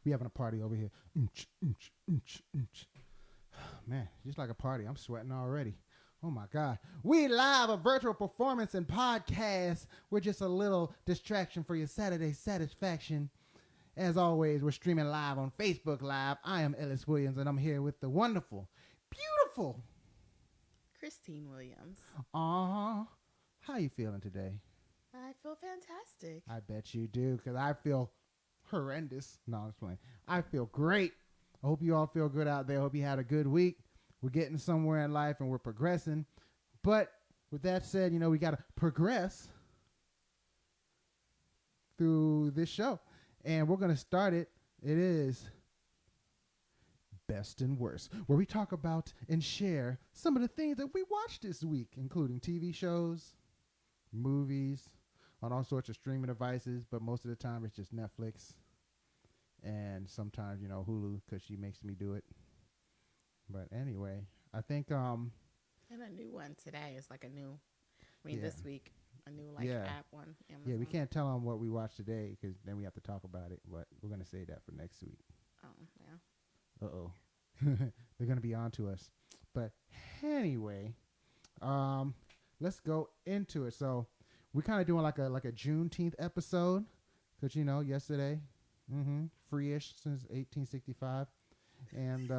We having a party over here. Man, just like a party. I'm sweating already. Oh my God. We live a virtual performance and podcast. We're just a little distraction for your Saturday satisfaction. As always, we're streaming live on Facebook Live. I am Ellis Williams, and I'm here with the wonderful, beautiful Christine Williams. How you feeling today? I feel fantastic. I bet you do, because I feel horrendous. No, I'm just playing. I feel great. I hope you all feel good out there. I hope you had a good week. We're getting somewhere in life, and we're progressing. But with that said, you know, we got to progress through this show. And we're going to start it. It is Best and Worst, where we talk about and share some of the things that we watched this week, including TV shows, movies, on all sorts of streaming devices. But most of the time, it's just Netflix. And sometimes, you know, Hulu, because she makes me do it. But anyway, I think... and a new one today. It's like a new... this week... A new app one. Amazon. Yeah, we can't tell them what we watched today because then we have to talk about it. But we're gonna save that for next week. Oh Uh yeah. They're gonna be on to us. But anyway, let's go into it. So we're kind of doing like a Juneteenth episode because you know yesterday, free-ish since 1865, and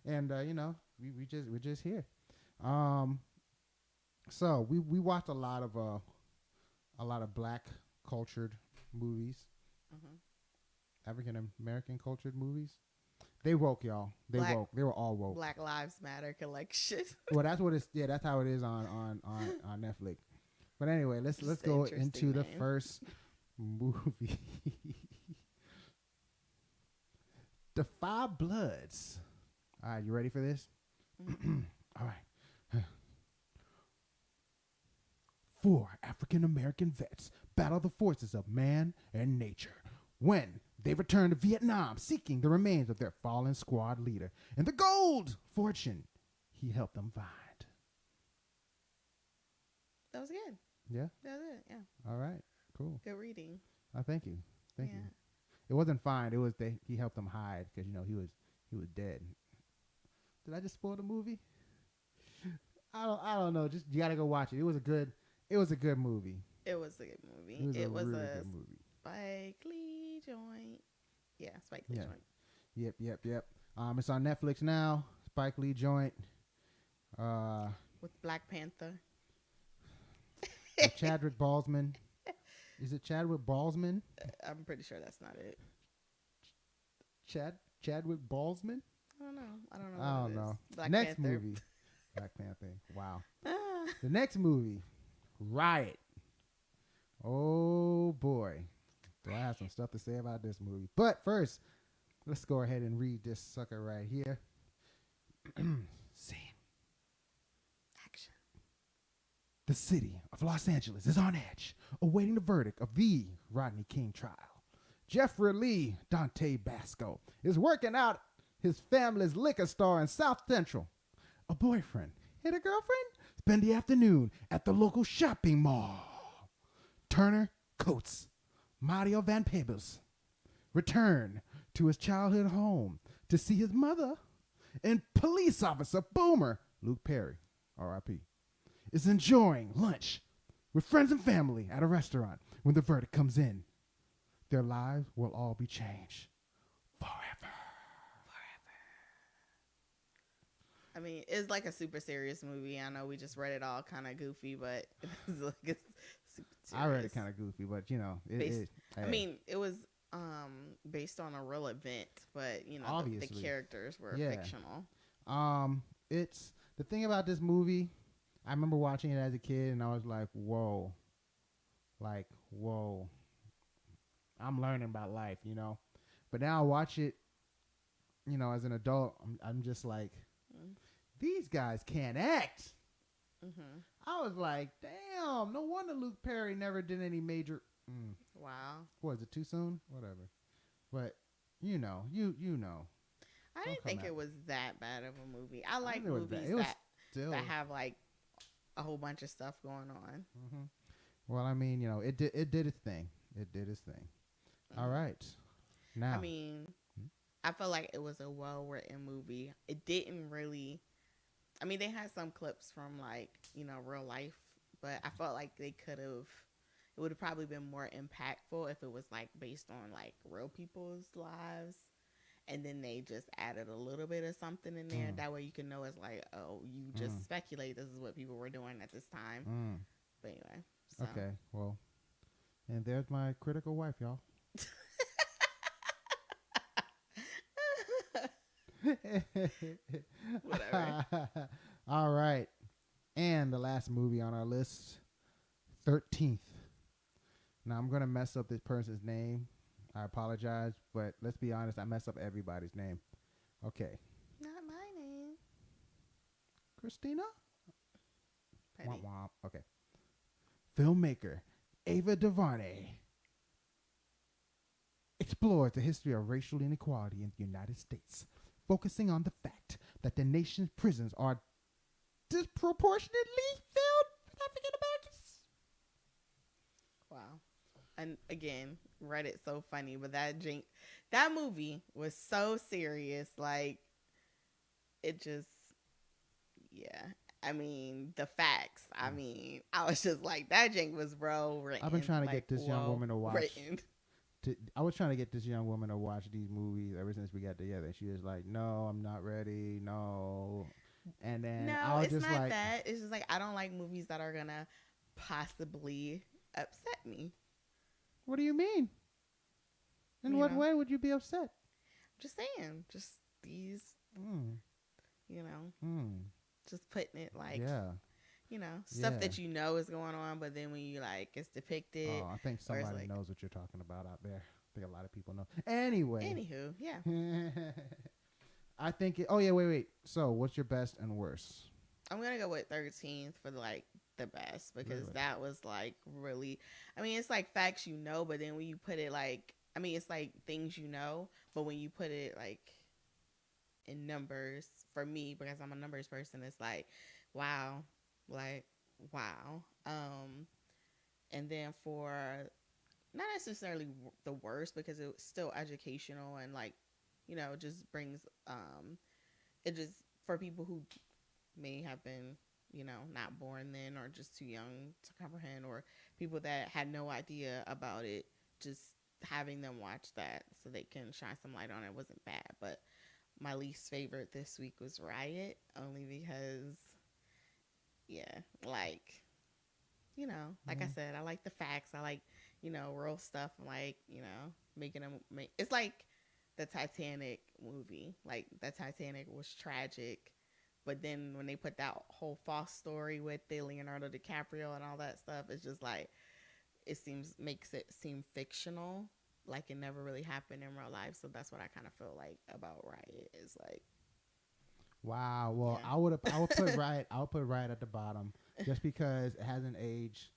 and you know, we're just here. So we watched a lot of black cultured movies, African American cultured movies. They woke, y'all. They woke. They were all woke. Black Lives Matter collection. Well, that's what it's. Yeah, that's how it is on Netflix. But anyway, let's go into the first movie. The Five Bloods. All right, you ready for this? All right. 4 African American vets battle the forces of man and nature when they return to Vietnam seeking the remains of their fallen squad leader and the gold fortune he helped them find. That was good. Yeah? That was it, yeah. All right, cool. Good reading. Thank you. Thank you. It wasn't fine. It was he helped them hide because, you know, he was dead. Did I just spoil the movie? I don't know. Just you gotta go watch it. It was a good movie. It was a good movie. It was a really good movie. Spike Lee joint. Yeah, Spike Lee joint. Yep. It's on Netflix now. Spike Lee joint. With Black Panther. Chadwick Boseman. Is it Chadwick Boseman? I'm pretty sure that's not it. Chadwick Boseman? I don't know. I don't know. Black Next Panther. movie. Black Panther. Wow. The next movie, Riot. Oh boy. Do I have some stuff to say about this movie. But first, let's go ahead and read this sucker right here. Scene. Action. The city of Los Angeles is on edge, awaiting the verdict of the Rodney King trial. Jeffrey Lee Dante Basco is working out his family's liquor store in South Central. A boyfriend and a girlfriend spend the afternoon at the local shopping mall. Turner Coates, Mario Van Peebles, return to his childhood home to see his mother, and police officer Boomer, Luke Perry, R.I.P., is enjoying lunch with friends and family at a restaurant when the verdict comes in. Their lives will all be changed forever. I mean, it's like a super serious movie. I know we just read it all kind of goofy, but it's like it's super serious. I read it kind of goofy, but you know, I mean, it was based on a real event, but you know, the characters were fictional. It's the thing about this movie. I remember watching it as a kid, and I was like, whoa. I'm learning about life, you know. But now I watch it, you know, as an adult, I'm just like, these guys can't act. I was like, damn, no wonder Luke Perry never did any major. Wow. What, is it too soon? Whatever. But, you know. I didn't think it was that bad of a movie. I like it was movies it was that still that have like a whole bunch of stuff going on. hmm Well, I mean, it did its thing. It did its thing. All right. Now, I mean, I feel like it was a well written movie. It didn't really. I mean, they had some clips from like real life, but I felt like they could have. It would have probably been more impactful if it was like based on like real people's lives, and then they just added a little bit of something in there. That way you can know it's like, oh, you just speculate this is what people were doing at this time. But anyway. So. Okay. Well, and there's my critical wife, y'all. Whatever. All right. And the last movie on our list, 13th. Now, I'm going to mess up this person's name. I apologize, but let's be honest, I mess up everybody's name. Okay. Not my name. Christina? Petty. Womp womp. Okay. Filmmaker Ava DuVernay explores the history of racial inequality in the United States, focusing on the fact that the nation's prisons are disproportionately filled with African Americans. Wow. And again, Reddit so funny, but that movie was so serious. Like, it just, yeah. I mean, the facts. I mean, I was just like, that jank was written. I've been trying to get this young woman to watch. Written. I was trying to get this young woman to watch these movies ever since we got together. She was like, "No, I'm not ready. No." And then I was it's just not like, that. It's just like I don't like movies that are gonna possibly upset me. "What do you mean? In what way would you be upset?" Just saying, just these, just putting it like, stuff that is going on, but then when you like it's depicted. Oh, I think somebody knows what you're talking about out there. I think a lot of people know. Anyway. Anywho, yeah. I think wait. So, what's your best and worst? I'm going to go with 13th for like the best because that was like really, I mean, it's like facts, but then when you put it like, I mean, it's like things, but when you put it like in numbers for me, because I'm a numbers person, it's like, wow. And then for not necessarily the worst because it was still educational and like, just brings, it just for people who may have been, not born then or just too young to comprehend, or people that had no idea about it, just having them watch that so they can shine some light on it wasn't bad. But my least favorite this week was Riot, only because like I said, I like the facts. I like, real stuff. Like, making them it's like the Titanic movie. Like, the Titanic was tragic, but then when they put that whole false story with the Leonardo DiCaprio and all that stuff, it's just like makes it seem fictional, like it never really happened in real life. So that's what I kind of feel like about Riot is like. Wow. Well, I would put Riot. I would put Riot at the bottom just because it hasn't aged.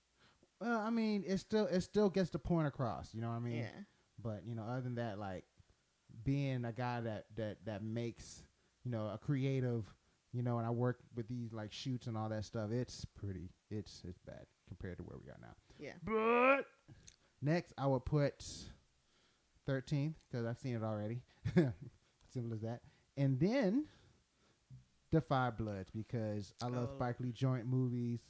Well, I mean, it still gets the point across. You know what I mean? Yeah. But other than that, like being a guy that makes a creative, and I work with these like shoots and all that stuff. It's bad compared to where we are now. Yeah. But next, I would put 13th because I've seen it already. Simple as that. And then The Five Bloods because I love Spike Lee joint movies,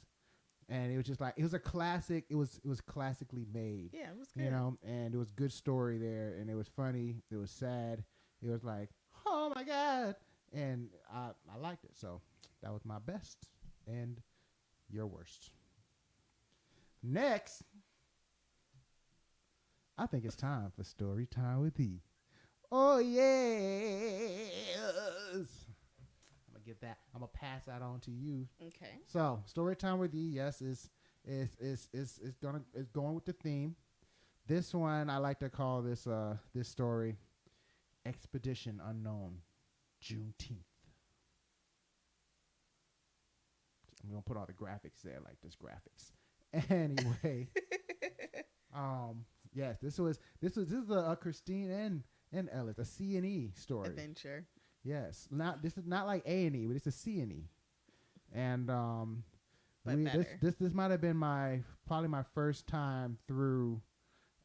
and it was just like it was a classic. It was classically made. Yeah, it was good. And it was good story there, and it was funny. It was sad. It was like, oh my god, and I liked it. So that was my best and your worst. Next, I think it's time for story time with E. Oh yes. I'm gonna pass that on to you. Okay. So, story time with E, yes, is going with the theme. This one I like to call this story Expedition Unknown, Juneteenth. I'm gonna put all the graphics there, like this graphics. Anyway, yes, this is a Christine and Ellis, a C&E story. Adventure. Yes. This is not like A&E, but it's a C&E. And But better. this might have been probably my first time through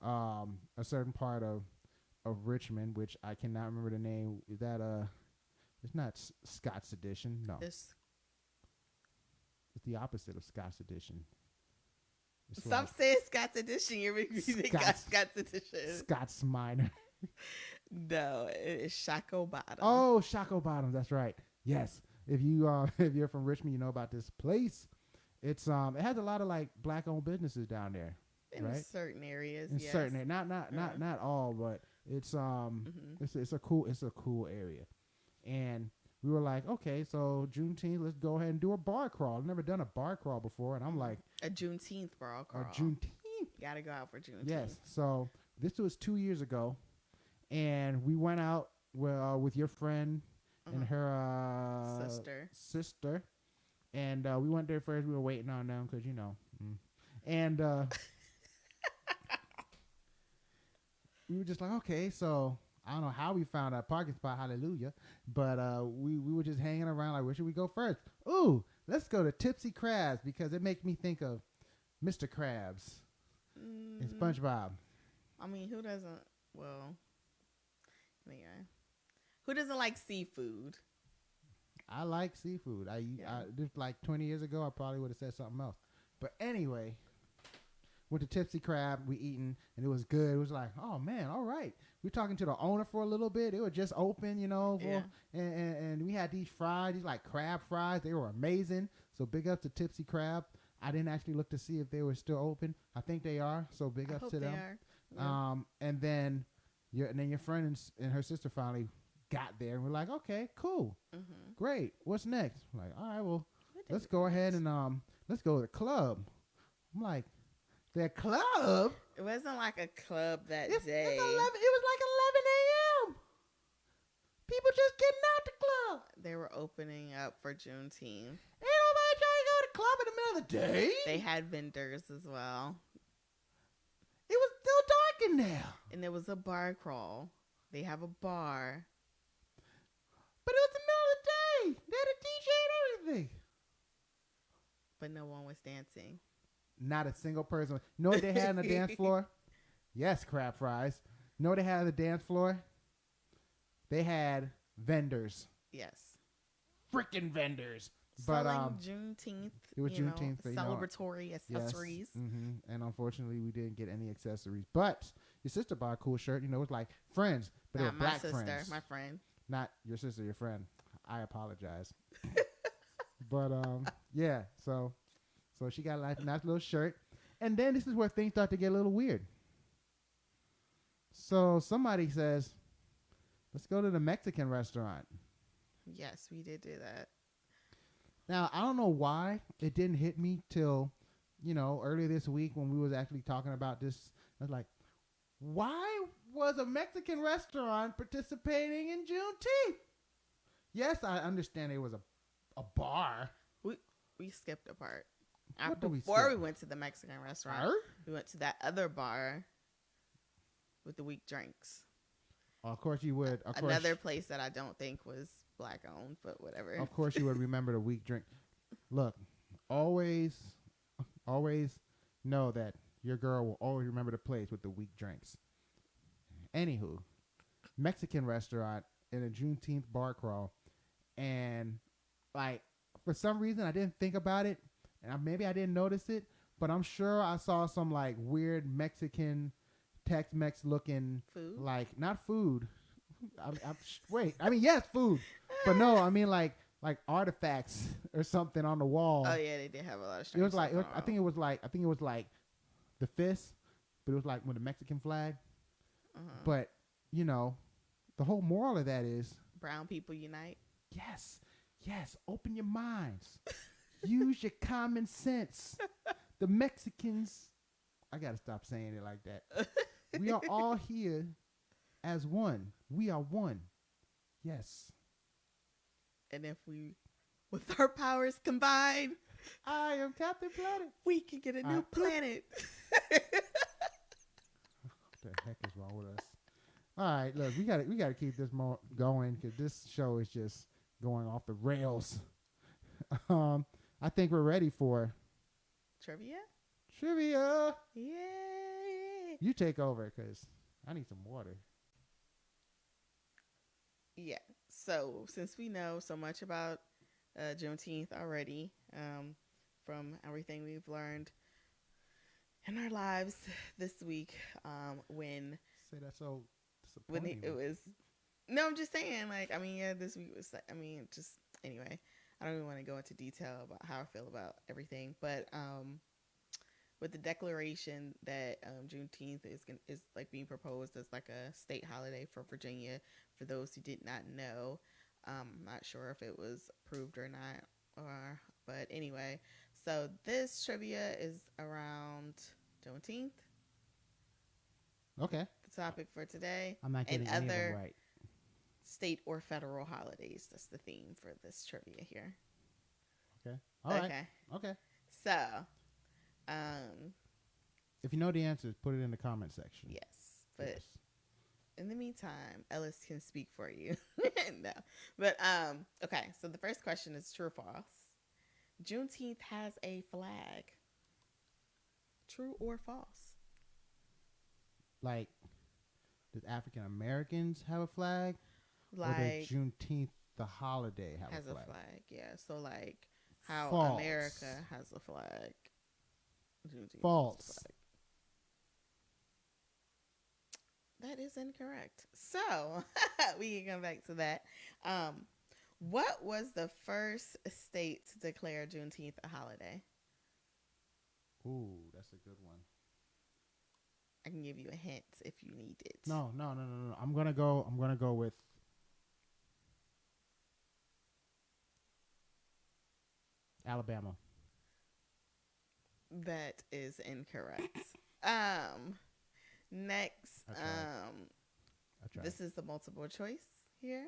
a certain part of Richmond, which I cannot remember the name. Is that it's not Scott's Edition. No. It's the opposite of Scott's Edition. Stop saying Scott's Edition. You're making me think Scott's Edition. Scott's Minor. No, it's Shaco Bottom. Oh, Shaco Bottom. That's right. Yes. If you're from Richmond, you know about this place. It's it has a lot of like black owned businesses down there. In right? certain areas. In yes. certain areas. Not all, but it's it's a cool area. And we were like, okay, so Juneteenth, let's go ahead and do a bar crawl. I've never done a bar crawl before, and I'm like, a Juneteenth bar crawl. A Juneteenth. Gotta go out for Juneteenth. Yes. So this was 2 years ago, and we went out with your friend and her sister, and we went there first. We were waiting on them because and we were just like, okay, so. I don't know how we found our parking spot, hallelujah, but we were just hanging around like, where should we go first? Ooh, let's go to Tipsy Crabs because it makes me think of Mr. Krabs and SpongeBob. I mean, who doesn't? Well, anyway, who doesn't like seafood? I like seafood. I just like 20 years ago, I probably would have said something else. But anyway, went to Tipsy Crab, we eating, and it was good. It was like, oh man, all right. We were talking to the owner for a little bit. It was just open, and we had these fries, these like crab fries. They were amazing. So big up to Tipsy Crab. I didn't actually look to see if they were still open. I think they are. So big ups to them. Yeah. And then your friend and her sister finally got there, and we're like, okay, cool, great. What's next? I'm like, all right, well, let's go ahead and let's go to the club. I'm like, the club? It wasn't like a club that day. It was like 11 a.m. People just getting out the club. They were opening up for Juneteenth. Ain't nobody trying to go to the club in the middle of the day. They had vendors as well. It was still dark in there. And there was a bar crawl. They have a bar. But it was the middle of the day. They had a DJ and everything. But no one was dancing. Not a single person. You know what they had on the dance floor? Yes, crab fries. You know what they had on the dance floor? They had vendors. Yes. Freaking vendors. Selling Juneteenth. It was Juneteenth. Celebratory accessories. Yes. And unfortunately, we didn't get any accessories. But your sister bought a cool shirt. It was like friends, but they were black friends. My sister, my friend. Not your sister, your friend. I apologize. But yeah, so she got a nice little shirt. And then this is where things start to get a little weird. So somebody says, let's go to the Mexican restaurant. Yes, we did do that. Now, I don't know why it didn't hit me till, earlier this week when we was actually talking about this. I was like, why was a Mexican restaurant participating in Juneteenth? Yes, I understand it was a bar. We skipped a part. Before we went to the Mexican restaurant, we went to that other bar with the weak drinks. Of course you would. Another place that I don't think was black owned, but whatever. Of course you would remember the weak drink. Look, always know that your girl will always remember the place with the weak drinks. Anywho, Mexican restaurant in a Juneteenth bar crawl, and like for some reason I didn't think about it. And maybe I didn't notice it, but I'm sure I saw some like weird Mexican Tex-Mex looking food, like not food. Yes, food, but no, I mean like artifacts or something on the wall. Oh yeah, they did have a lot of. It was like I think it was like the fist, but it was like with a Mexican flag. But the whole moral of that is brown people unite. Yes, open your minds. Use your common sense. The Mexicans, I got to stop saying it like that. We are all here as one. We are one. Yes. And if we, with our powers combined, I am Captain Planet. We can get a new planet. What the heck is wrong with us? All right, look, we gotta keep this more going because this show is just going off the rails. I think we're ready for Trivia? trivia. Yay! You take over because I need some water. Yeah. So since we know so much about Juneteenth already, from everything we've learned in our lives this week, when Say that so when disappointing. it was, no, I'm just saying, like, I mean, yeah, this week was, I mean, just anyway, I don't even want to go into detail about how I feel about everything, but with the declaration that Juneteenth is like being proposed as like a state holiday for Virginia. For those who did not know, I'm not sure if it was approved or not, but anyway. So this trivia is around Juneteenth, Okay. the topic for today, I'm not and getting any of them other right. state or federal holidays. That's the theme for this trivia here. Okay. All right. Okay. Okay. So, If you know the answers, put it in the comment section. yes, but. Yes. In the meantime, Ellis can speak for you. No. But okay, so the first question is true or false? Juneteenth has a flag. True or false? Like, does African Americans have a flag? Or does Like Juneteenth, the holiday, have has a flag? yeah. So like how False. America has a flag. Juneteenth False. has a flag. That is incorrect. So we can come back to that. What was the first state to declare Juneteenth a holiday? Ooh, that's a good one. I can give you a hint if you need it. No. I'm gonna go with Alabama. That is incorrect. Next, I tried. this is the multiple choice here.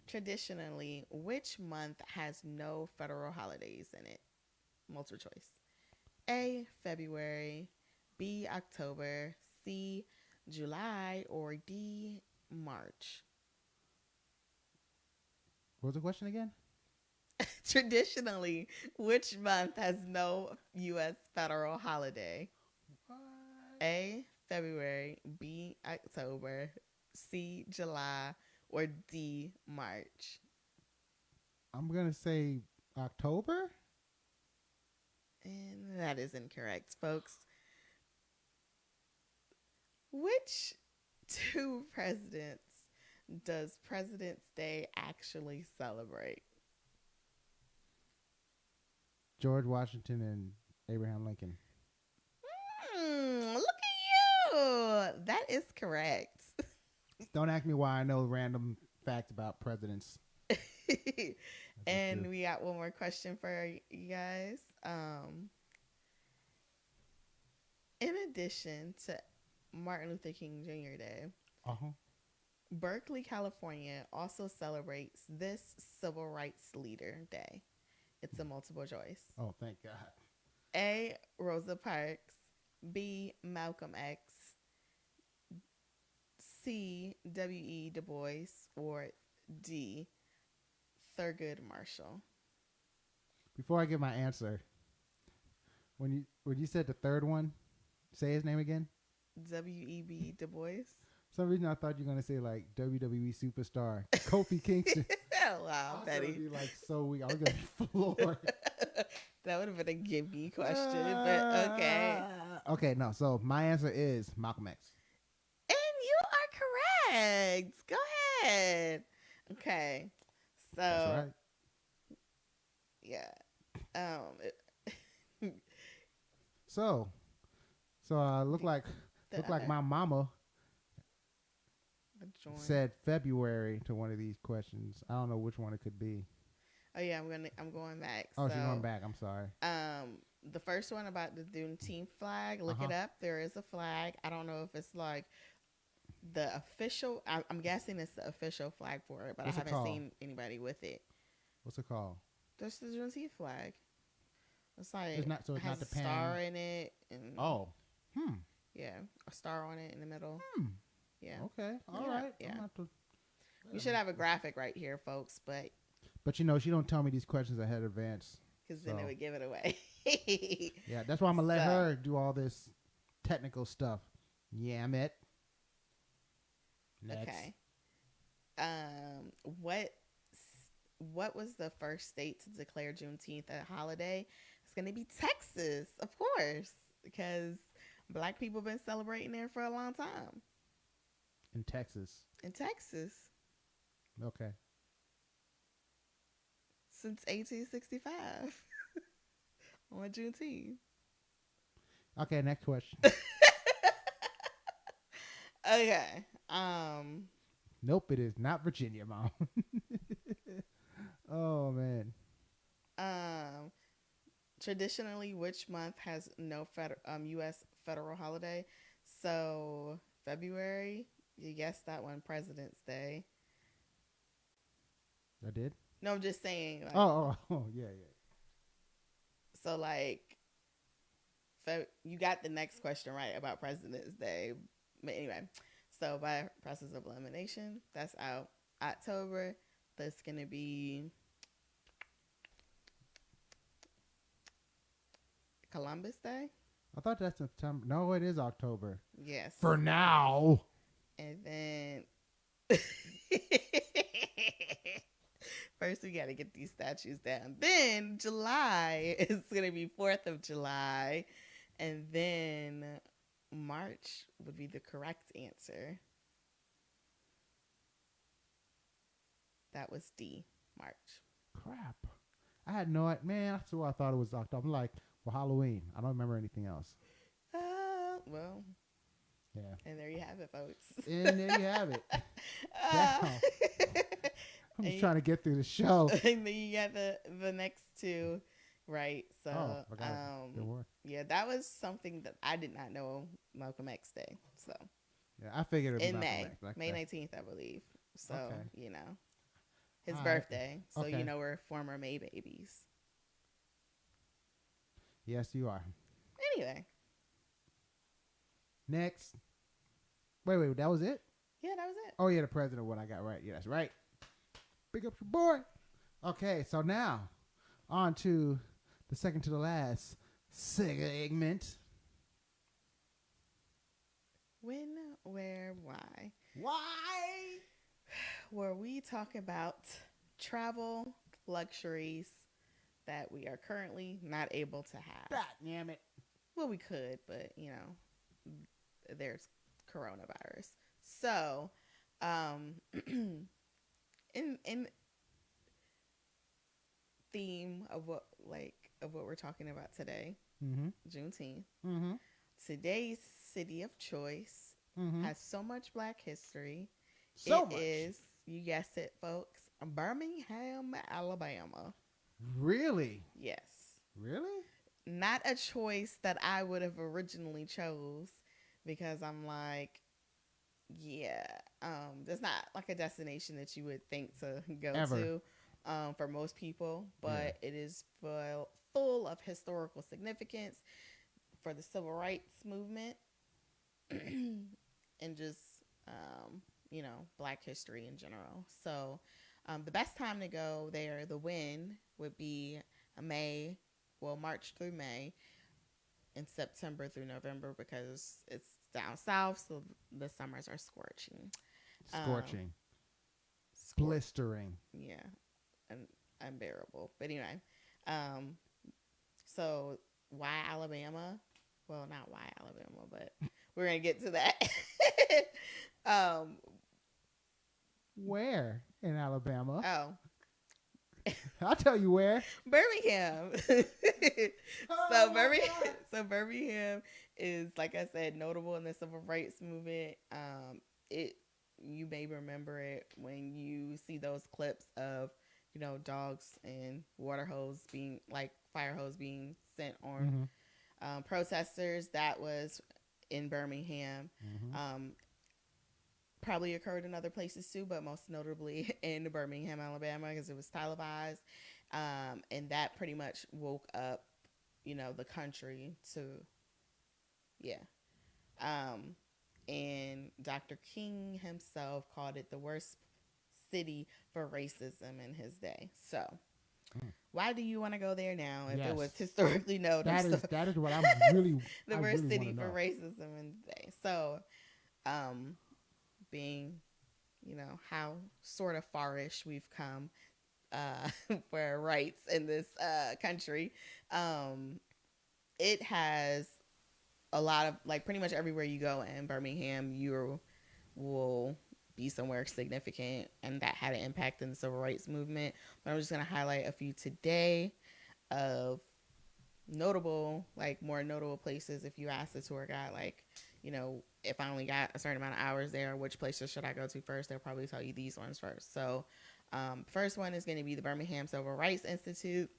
Traditionally, which month has no federal holidays in it? Multiple choice. A, February, B, October, C, July, or D, March. What was the question again? Traditionally, which month has no U.S. federal holiday? What? A, February, B, October, C, July, or D, March. I'm gonna say October. And that is incorrect, folks. Which two presidents does President's Day actually celebrate? George Washington and Abraham Lincoln. Look at you. That is correct. Don't ask me why I know random facts about presidents. And do. we got one more question for you guys. In addition to Martin Luther King Jr. Day, Berkeley, California also celebrates this civil rights leader day. It's a multiple choice. Oh, thank God. A, Rosa Parks. B, Malcolm X. C, W.E. Du Bois. Or D, Thurgood Marshall. Before I give my answer, when you said the third one, say his name again. W.E.B. Du Bois. For some reason I thought you were gonna say like WWE superstar Kofi Kingston. Wow, I was Betty. gonna be like so weak. I was gonna be floored. That would have been a gimme question, but okay. Okay, no. So my answer is Malcolm X. And you are correct. Go ahead. Okay. So That's right. yeah. So look like my mama said February to one of these questions. I don't know which one it could be. Oh yeah, I'm going back. Oh, so, she's going back. I'm sorry. The first one about the Juneteenth flag. Look it up. There is a flag. I don't know if it's like the official. I'm guessing it's the official flag for it, but What's I it haven't called? seen anybody with it. What's it called? That's the Juneteenth flag. It's like It's not it has the a star in it. And, Oh. yeah, a star on it in the middle. Yeah. Yeah. Okay. All Yeah, right. yeah. I'm gonna have to- We should have a graphic right here, folks, but But you know, she don't tell me these questions ahead of advance. because then it So, would give it away. yeah, that's why I'm gonna let So- her do all this technical stuff. Yeah, I'm it. Next. Okay. What was the first state to declare Juneteenth a holiday? It's gonna be Texas, of course, because Black people been celebrating there for a long time. In Texas. In Texas Okay. since 1865 on Juneteenth. Okay, next question. Okay. Nope, it is not Virginia, Mom. Oh man. Traditionally, which month has no U.S. federal holiday? So February. You guessed that one, President's Day. I did? No, I'm just saying. Like, Oh, yeah. So like, you got the next question right about President's Day. But anyway, so by process of elimination, that's out October. That's gonna be Columbus Day. I thought that's September. No, it is October. Yes. For now. And then first we got to get these statues down. Then July is going to be 4th of July. And then March would be the correct answer. That was D, March. Crap. I had no idea. Man, that's why I thought it was October. I'm like, well, Halloween. I don't remember anything else. Well, Yeah. and there you have it, folks. And there you have it. Damn. I'm just trying to get through the show. And then you got the next two right. So yeah, that was something that I did not know Malcolm X Day. So Yeah, I figured it was in Malcolm May, X, May 19th, I believe. So Okay. you know, his All right. birthday. So Okay. you know we're former May babies. Yes, you are. Anyway, Next. Wait, that was it? yeah, that was it. Oh, yeah, the president one I got right. Yeah, that's right. Big up your boy. Okay, so now on to the second to the last segment. When, where, why? Why? Where we talk about travel luxuries that we are currently not able to have. God damn it. Well, we could, but you know, there's coronavirus. So, in theme of what we're talking about today, Mm-hmm. Juneteenth. Mm-hmm. Today's city of choice Mm-hmm. has so much Black history. So much. It is, you guessed it, folks, Birmingham, Alabama. Really? Yes. Really? Not a choice that I would have originally chose because I'm like, yeah, there's not like a destination that you would think to go Ever. to for most people, but it is full of historical significance for the civil rights movement and just, you know, Black history in general. So the best time to go there, the when would be March through May, and September through November because it's down south, so the summers are scorching. Scorching. Blistering. Yeah, and unbearable. But anyway, so why Alabama? Well, not why Alabama, but we're gonna get to that. Where in Alabama? Oh, I'll tell you where. Birmingham. Oh, So Birmingham is, like I said, notable in the civil rights movement. You may remember it when you see those clips of, you know, dogs and fire hose being sent on protesters. That was in Birmingham. Mm-hmm. Probably occurred in other places too, but most notably in Birmingham, Alabama, because it was televised. And that pretty much woke up, you know, the country to, yeah. And Dr. King himself called it the worst city for racism in his day. So, why do you want to go there now if it was historically known? That is what I'm really the I worst really city wanna for know. racism in the day. So, being, how sort of farish we've come for rights in this country, it has a lot of, like, pretty much everywhere you go in Birmingham, you will be somewhere significant, and that had an impact in the civil rights movement. But I'm just going to highlight a few today of notable, like, more notable places. If you ask the tour guide, like, if I only got a certain amount of hours there, which places should I go to first, they'll probably tell you these ones first. So first one is going to be the Birmingham Civil Rights Institute.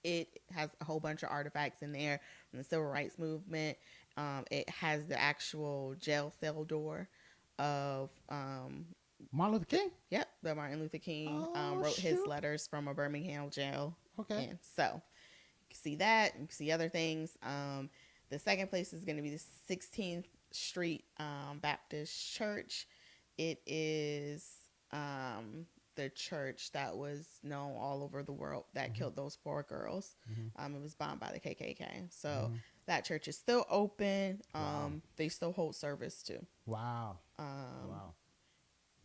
It has a whole bunch of artifacts in there from the civil rights movement. It has the actual jail cell door of Martin Luther King? Yep, the Martin Luther King wrote his letters from a Birmingham jail. Okay. And so you can see that. You can see other things. The second place is going to be the 16th Street Baptist Church. It is the church that was known all over the world that killed those 4 girls. It was bombed by the KKK. So that church is still open. They still hold service too. Wow.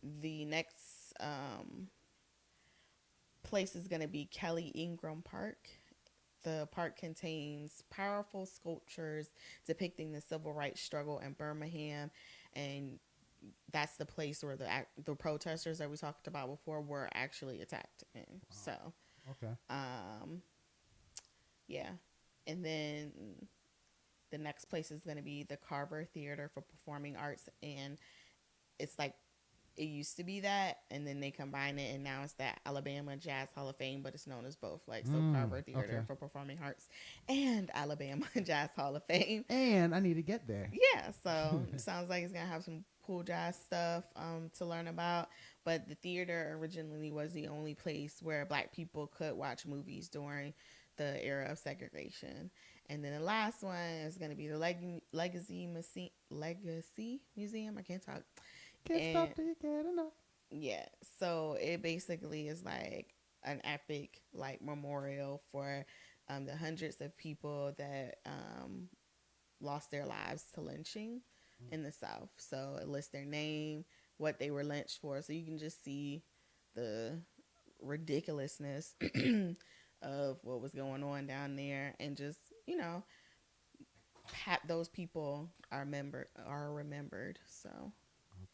The next place is going to be Kelly Ingram Park. The park contains powerful sculptures depicting the civil rights struggle in Birmingham, and that's the place where the protesters that we talked about before were actually attacked in. Wow. So, okay. Yeah. And then the next place is going to be the Carver Theater for Performing Arts, and it's like, it used to be that, and then they combine it, and now it's the Alabama Jazz Hall of Fame, but it's known as both. Like, so Carver Theater for Performing Arts and Alabama Jazz Hall of Fame. And I need to get there. Yeah, so it sounds like it's going to have some cool jazz stuff to learn about. But the theater originally was the only place where Black people could watch movies during the era of segregation. And then the last one is going to be the Legacy Museum. I can't talk. Can't stop till you get enough. Yeah, so it basically is like an epic, like, memorial for the hundreds of people that lost their lives to lynching in the South. So it lists their name, what they were lynched for, so you can just see the ridiculousness of what was going on down there, and just, those people are remembered. So.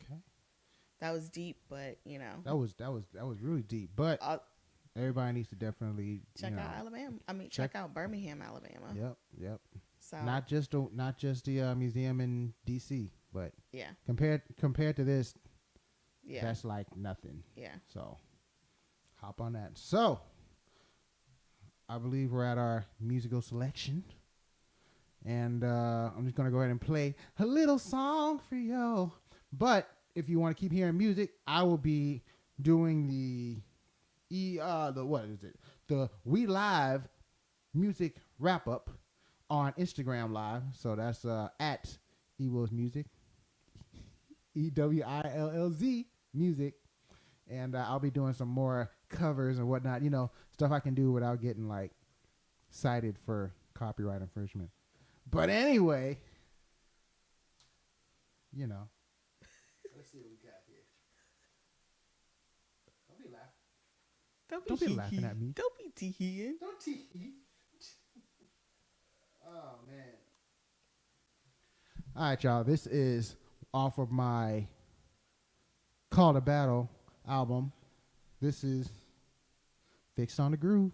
Okay. That was deep, but that was really deep. But everybody needs to definitely check out Alabama. Check out Birmingham, Alabama. Yep. So not just the museum in DC, but yeah, compared to this, yeah, that's like nothing. Yeah. So hop on that. So I believe we're at our musical selection. And I'm just going to go ahead and play a little song for you. But if you want to keep hearing music, I will be doing the We Live music wrap up on Instagram Live. So that's at Willz Music, EWILLZ Music. And I'll be doing some more covers and whatnot, stuff I can do without getting like cited for copyright infringement. But anyway, let's see what we got here. Don't be laughing at me. Don't be teeing. Don't tee. Oh, man. All right, y'all. This is off of my Call to Battle album. This is Fixed on the Groove.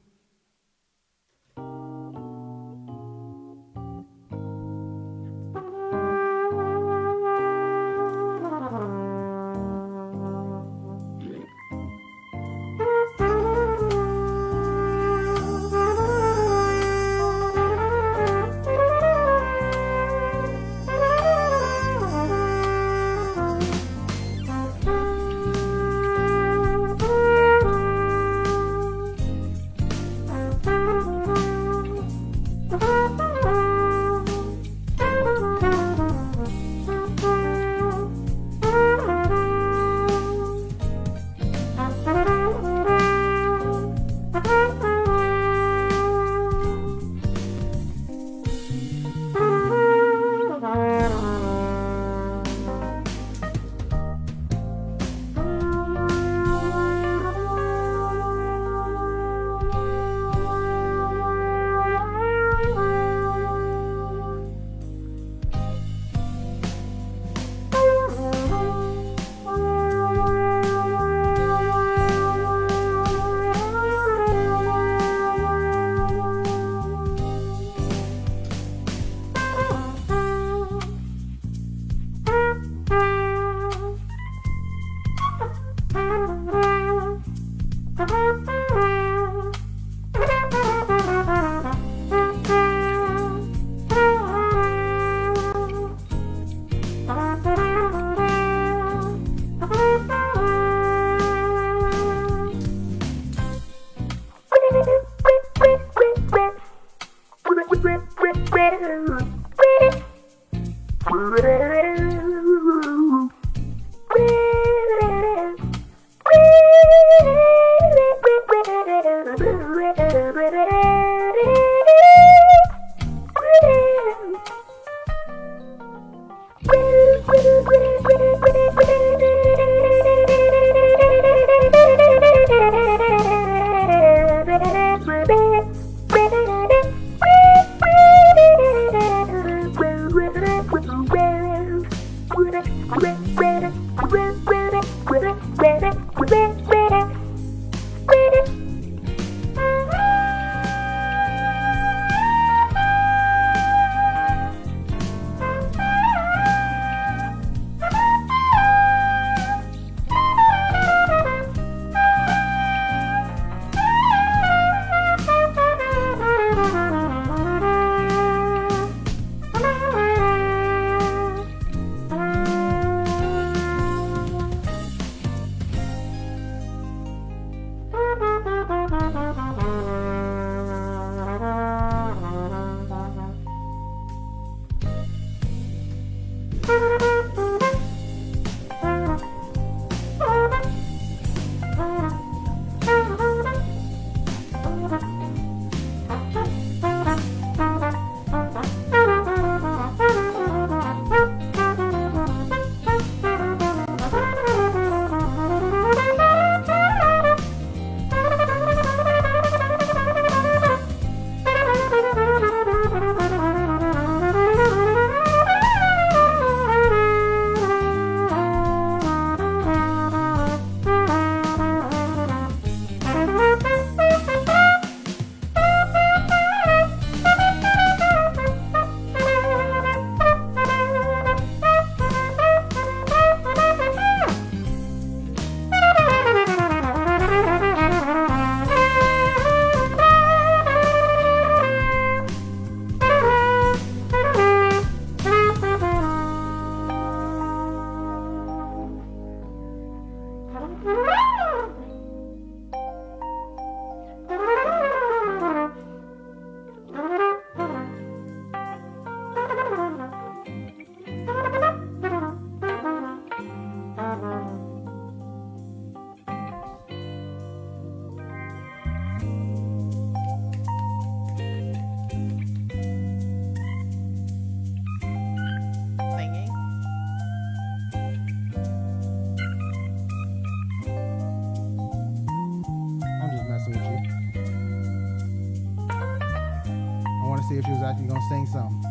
figured she was actually gonna sing something.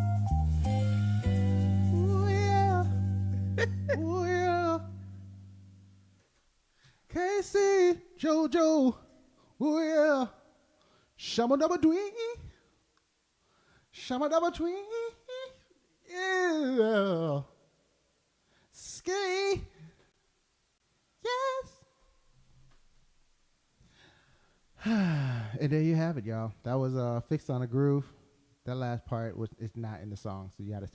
Ooh yeah, ooh yeah. Casey, JoJo, ooh yeah. Shama double dwee, shama double twee, yeah. Ski, yes. And there you have it, y'all. That was Fixed on a Groove. That last part is not in the song, so you had a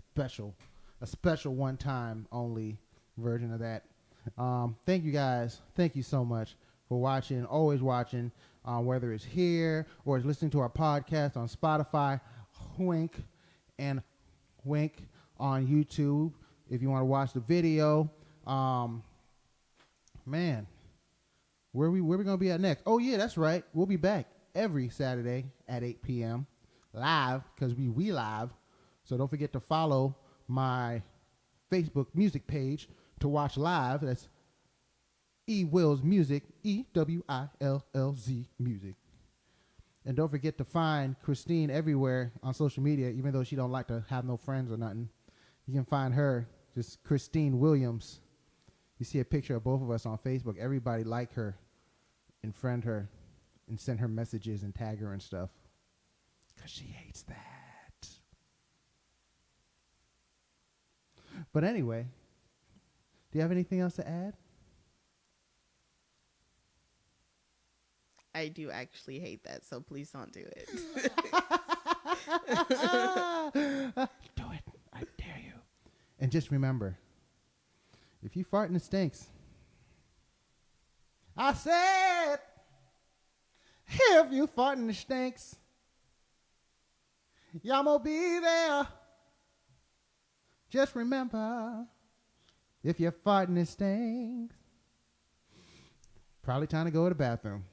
special one-time only version of that. Thank you guys. Thank you so much for watching, always watching, whether it's here or it's listening to our podcast on Spotify, wink, and wink on YouTube if you want to watch the video. Man. Where we going to be at next? Oh, yeah, that's right. We'll be back every Saturday at 8 p.m. live because we live. So don't forget to follow my Facebook music page to watch live. That's Willz Music, EWILLZ Music. And don't forget to find Christine everywhere on social media, even though she don't like to have no friends or nothing. You can find her, just Christine Williams. You see a picture of both of us on Facebook. Everybody like her and friend her and send her messages and tag her and stuff. Because she hates that. But anyway, do you have anything else to add? I do actually hate that, so please don't do it. Do it. I dare you. And just remember, if you fart and it stinks, I said, if you fart and it stinks, y'all gonna be there. Just remember, if you fart and it stinks, probably time to go to the bathroom.